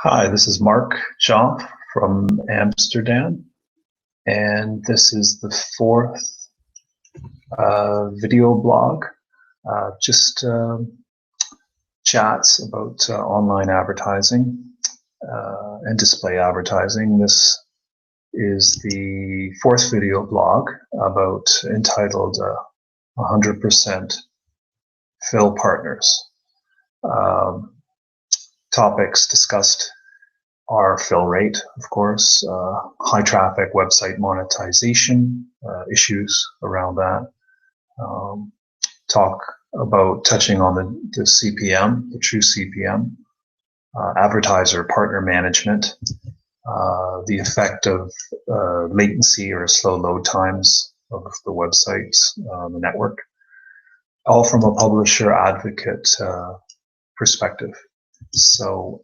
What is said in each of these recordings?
Hi, this is Mark Joff from Amsterdam, and this is the fourth video blog. Just chats about online advertising and display advertising. This is the fourth video blog entitled 100% Fill Partners. Topics discussed are fill rate, of course, high traffic website monetization, issues around that. Talk about touching on the CPM, the true CPM, advertiser partner management, the effect of latency or slow load times of the websites, the network, all from a publisher advocate perspective. So,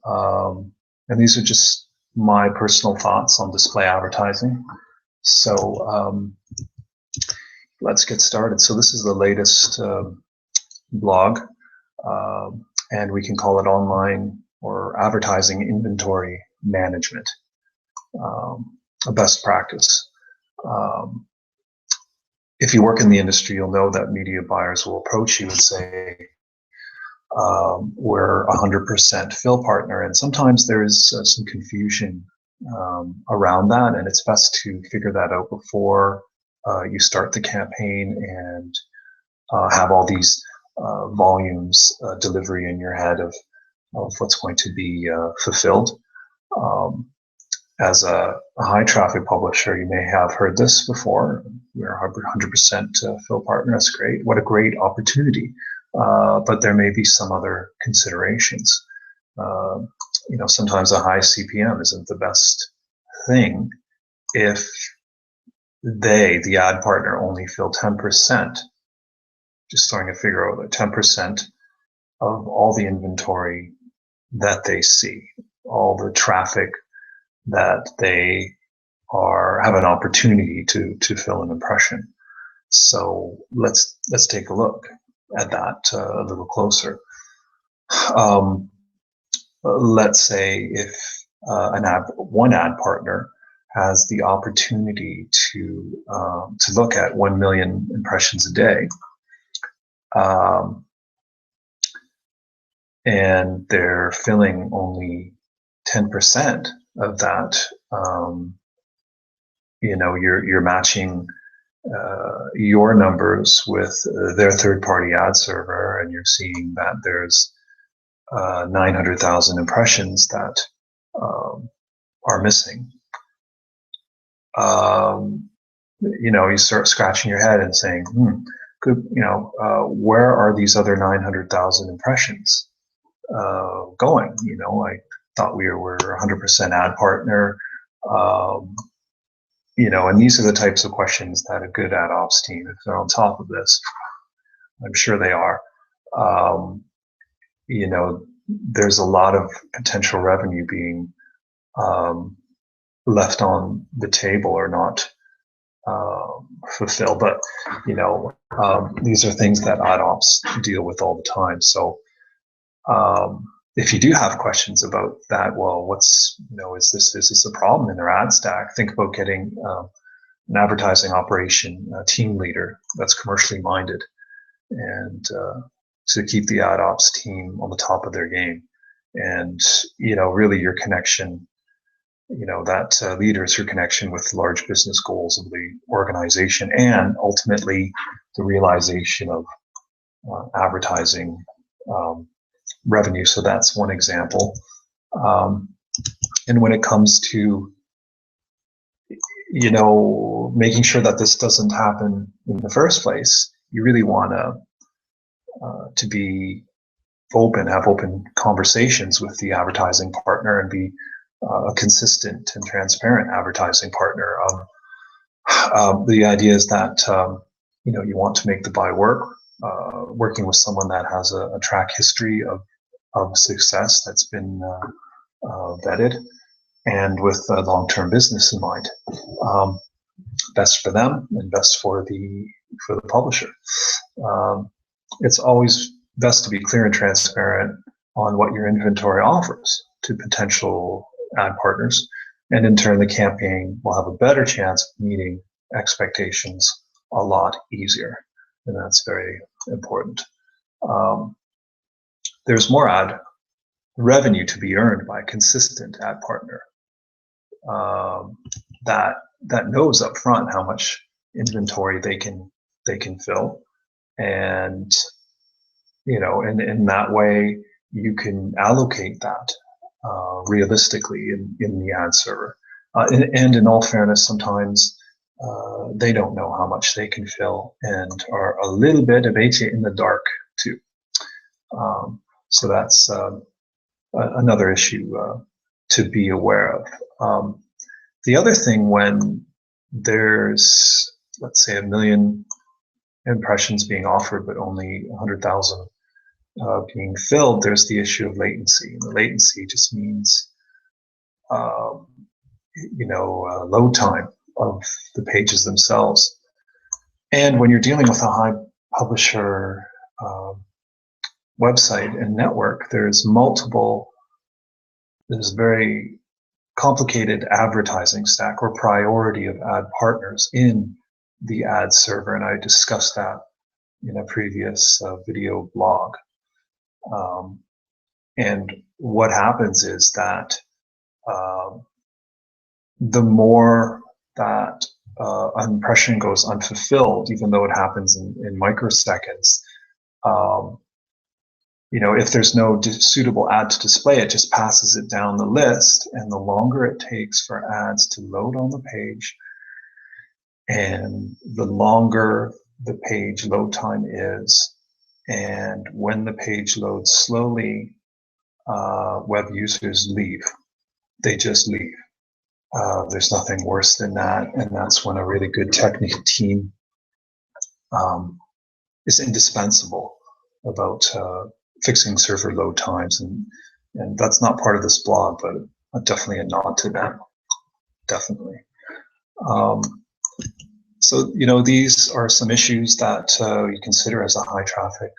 and these are just my personal thoughts on display advertising. So let's get started. So this is the latest blog, and we can call it online or advertising inventory management, a best practice. If you work in the industry, you'll know that media buyers will approach you and say, we're 100% fill partner, and sometimes there's some confusion around that, and it's best to figure that out before you start the campaign and have all these volumes delivery in your head of what's going to be fulfilled. As a high traffic publisher, you may have heard this before. We're 100% fill partner. That's great. What a great opportunity. But there may be some other considerations. Sometimes a high CPM isn't the best thing if the ad partner, only fill 10%, just starting to figure out that 10% of all the inventory that they see, all the traffic that they have an opportunity to fill an impression. So let's take a look at that a little closer. Let's say if one ad partner has the opportunity to look at 1 million impressions a day, and they're filling only 10% of that. You're matching your numbers with their third-party ad server, and you're seeing that there's 900,000 impressions that are missing. You start scratching your head and saying, where are these other 900,000 impressions going? I thought we were 100% ad partner. And these are the types of questions that a good ad ops team, if they're on top of this, I'm sure they are, there's a lot of potential revenue being left on the table or not fulfilled. But, these are things that ad ops deal with all the time. So if you do have questions about that, well, is this a problem in their ad stack? Think about getting an advertising operation team leader that's commercially minded, and to keep the ad ops team on the top of their game. And, really your connection, that leader is your connection with large business goals of the organization, and ultimately the realization of advertising revenue. So that's one example. And when it comes to, making sure that this doesn't happen in the first place, you really want to be open, have open conversations with the advertising partner, and be a consistent and transparent advertising partner. The idea is that, you want to make the buy work, working with someone that has a track history of success that's been vetted, and with long-term business in mind. Best for them and best for the publisher. It's always best to be clear and transparent on what your inventory offers to potential ad partners. And in turn, the campaign will have a better chance of meeting expectations a lot easier. And that's very important. There's more ad revenue to be earned by a consistent ad partner that knows up front how much inventory they can fill, and in that way you can allocate that realistically in the ad server. And in all fairness, sometimes they don't know how much they can fill and are a little bit of in the dark too. So that's another issue to be aware of. The other thing, when there's, let's say, 1 million impressions being offered but only 100,000 being filled, there's the issue of latency. And the latency just means load time of the pages themselves. And when you're dealing with a high publisher website and network, there's very complicated advertising stack or priority of ad partners in the ad server, and I discussed that in a previous video blog. And what happens is that the more that an impression goes unfulfilled, even though it happens in microseconds, if there's no suitable ad to display, it just passes it down the list, and the longer it takes for ads to load on the page, and the longer the page load time is, and when the page loads slowly, web users leave. They just leave. There's nothing worse than that, and that's when a really good technical team is indispensable about fixing server load times, and that's not part of this blog, but definitely a nod to that. Definitely. So these are some issues that you consider as a high traffic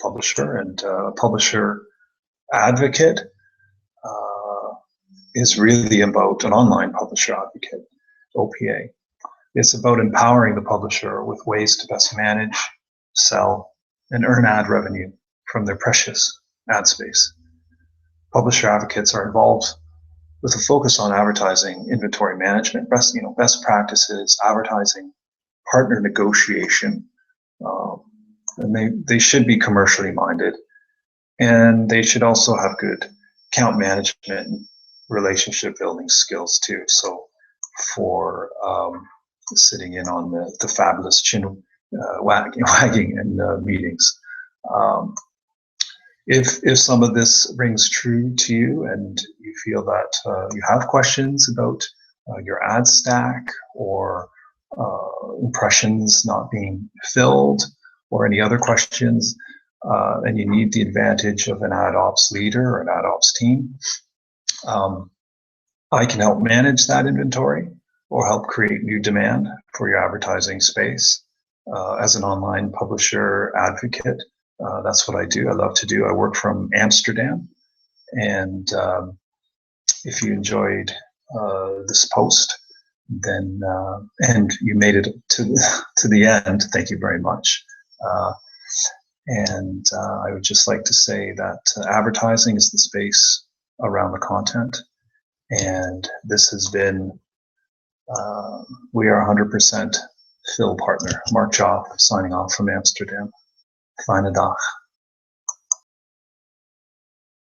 publisher, and publisher advocate is really about an online publisher advocate, OPA. It's about empowering the publisher with ways to best manage, sell, and earn ad revenue from their precious ad space. Publisher advocates are involved with a focus on advertising, inventory management, best practices, advertising, partner negotiation, and they should be commercially minded, and they should also have good account management and relationship building skills too. So for sitting in on the fabulous chin wagging in meetings. If some of this rings true to you and you feel that you have questions about your ad stack or impressions not being filled or any other questions, and you need the advantage of an ad ops leader or an ad ops team, I can help manage that inventory or help create new demand for your advertising space. As an online publisher advocate, that's what I do. I love to do. I work from Amsterdam, and if you enjoyed this post, then and you made it to the end, thank you very much. And I would just like to say that advertising is the space around the content, and this has been we are 100% Phil partner. Mark Joff signing off from Amsterdam. Fijne dag.